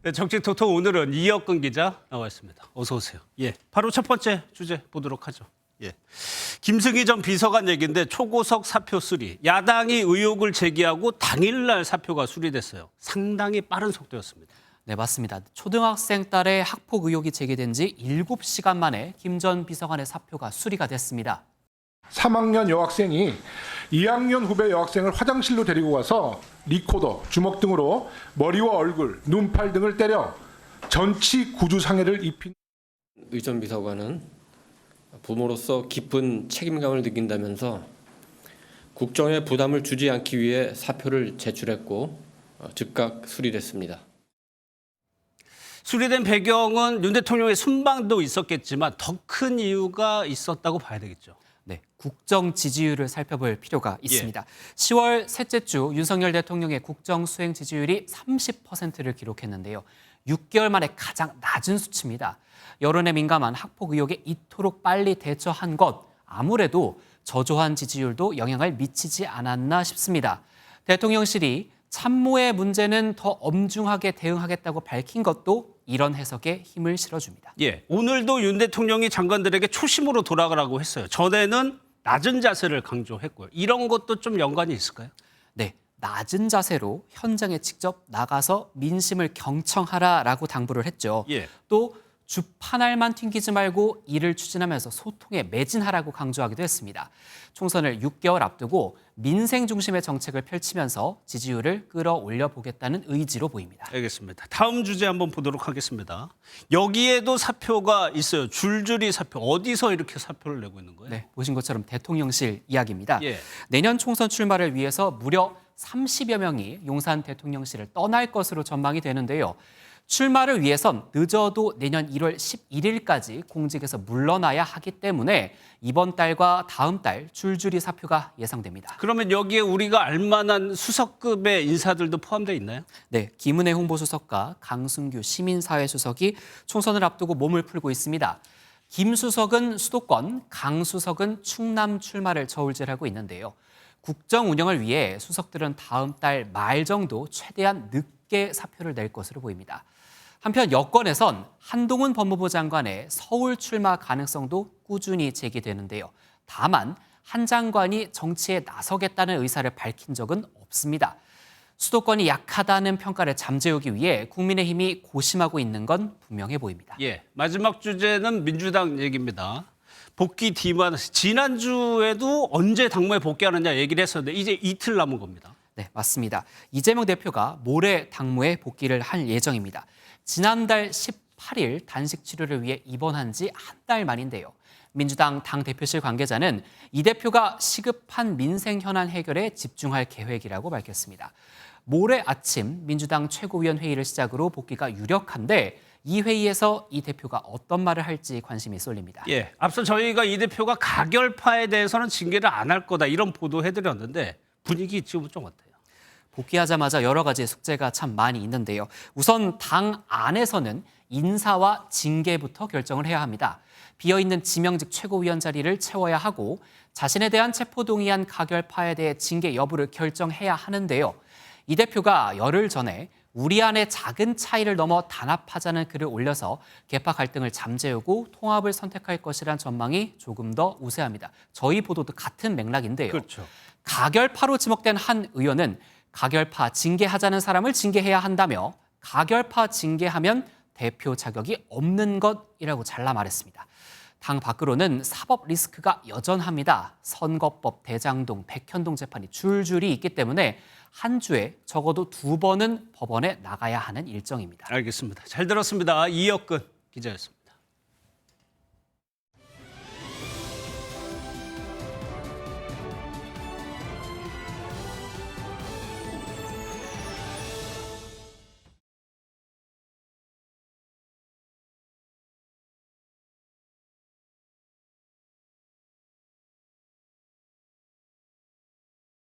네, 정치톡톡 오늘은 이혁근 기자 나와 있습니다. 어서 오세요. 예, 바로 첫 번째 주제 보도록 하죠. 예, 김승희 전 비서관 얘기인데 초고속 사표 수리. 야당이 의혹을 제기하고 당일날 사표가 수리됐어요. 상당히 빠른 속도였습니다. 네, 맞습니다. 초등학생 딸의 학폭 의혹이 제기된 지 7시간 만에 김 전 비서관의 사표가 수리가 됐습니다. 3학년 여학생이 2학년 후배 여학생을 화장실로 데리고 가서 리코더, 주먹 등으로 머리와 얼굴, 눈, 팔 등을 때려 전치 구주상해를 입힌 의 전 비서관은 부모로서 깊은 책임감을 느낀다면서 국정에 부담을 주지 않기 위해 사표를 제출했고 즉각 수리됐습니다. 수리된 배경은 윤 대통령의 순방도 있었겠지만 더 큰 이유가 있었다고 봐야 되겠죠. 네, 국정 지지율을 살펴볼 필요가 있습니다. 10월 셋째 주 윤석열 대통령의 국정 수행 지지율이 30%를 기록했는데요. 6개월 만에 가장 낮은 수치입니다. 여론에 민감한 학폭 의혹에 이토록 빨리 대처한 것, 아무래도 저조한 지지율도 영향을 미치지 않았나 싶습니다. 대통령실이 참모의 문제는 더 엄중하게 대응하겠다고 밝힌 것도 이런 해석에 힘을 실어줍니다. 예, 오늘도 윤 대통령이 장관들에게 초심으로 돌아가라고 했어요. 전에는 낮은 자세를 강조했고요. 이런 것도 좀 연관이 있을까요? 네, 낮은 자세로 현장에 직접 나가서 민심을 경청하라라고 당부를 했죠. 예. 또 주판알만 튕기지 말고 일을 추진하면서 소통에 매진하라고 강조하기도 했습니다. 총선을 6개월 앞두고 민생 중심의 정책을 펼치면서 지지율을 끌어올려 보겠다는 의지로 보입니다. 알겠습니다. 다음 주제 한번 보도록 하겠습니다. 여기에도 사표가 있어요. 줄줄이 사표. 어디서 이렇게 사표를 내고 있는 거예요? 네, 보신 것처럼 대통령실 이야기입니다. 예. 내년 총선 출마를 위해서 무려 30여 명이 용산 대통령실을 떠날 것으로 전망이 되는데요. 출마를 위해선 늦어도 내년 1월 11일까지 공직에서 물러나야 하기 때문에 이번 달과 다음 달 줄줄이 사표가 예상됩니다. 그러면 여기에 우리가 알만한 수석급의 인사들도 포함되어 있나요? 네, 김은혜 홍보수석과 강승규 시민사회수석이 총선을 앞두고 몸을 풀고 있습니다. 김 수석은 수도권, 강 수석은 충남 출마를 저울질하고 있는데요. 국정 운영을 위해 수석들은 다음 달 말 정도 최대한 늦게 사표를 낼 것으로 보입니다. 한편 여권에선 한동훈 법무부 장관의 서울 출마 가능성도 꾸준히 제기되는데요. 다만 한 장관이 정치에 나서겠다는 의사를 밝힌 적은 없습니다. 수도권이 약하다는 평가를 잠재우기 위해 국민의힘이 고심하고 있는 건 분명해 보입니다. 예. 마지막 주제는 민주당 얘기입니다. 복귀 디마нд. 지난주에도 언제 당무에 복귀하느냐 얘기를 했었는데 이제 이틀 남은 겁니다. 네, 맞습니다. 이재명 대표가 모레 당무에 복귀를 할 예정입니다. 지난달 18일 단식 치료를 위해 입원한 지 한 달 만인데요. 민주당 당대표실 관계자는 이 대표가 시급한 민생 현안 해결에 집중할 계획이라고 밝혔습니다. 모레 아침 민주당 최고위원 회의를 시작으로 복귀가 유력한데 이 회의에서 이 대표가 어떤 말을 할지 관심이 쏠립니다. 예. 앞서 저희가 이 대표가 가결파에 대해서는 징계를 안 할 거다 이런 보도해드렸는데 분위기 지금 좀 어때요? 복귀하자마자 여러 가지 숙제가 참 많이 있는데요. 우선 당 안에서는 인사와 징계부터 결정을 해야 합니다. 비어있는 지명직 최고위원 자리를 채워야 하고 자신에 대한 체포동의안 가결파에 대해 징계 여부를 결정해야 하는데요. 이 대표가 열흘 전에 우리 안의 작은 차이를 넘어 단합하자는 글을 올려서 계파 갈등을 잠재우고 통합을 선택할 것이란 전망이 조금 더 우세합니다. 저희 보도도 같은 맥락인데요. 그렇죠. 가결파로 지목된 한 의원은 가결파 징계하자는 사람을 징계해야 한다며 가결파 징계하면 대표 자격이 없는 것이라고 잘라 말했습니다. 당 밖으로는 사법 리스크가 여전합니다. 선거법, 대장동, 백현동 재판이 줄줄이 있기 때문에 한 주에 적어도 2번은 법원에 나가야 하는 일정입니다. 알겠습니다. 잘 들었습니다. 이혁근 기자였습니다.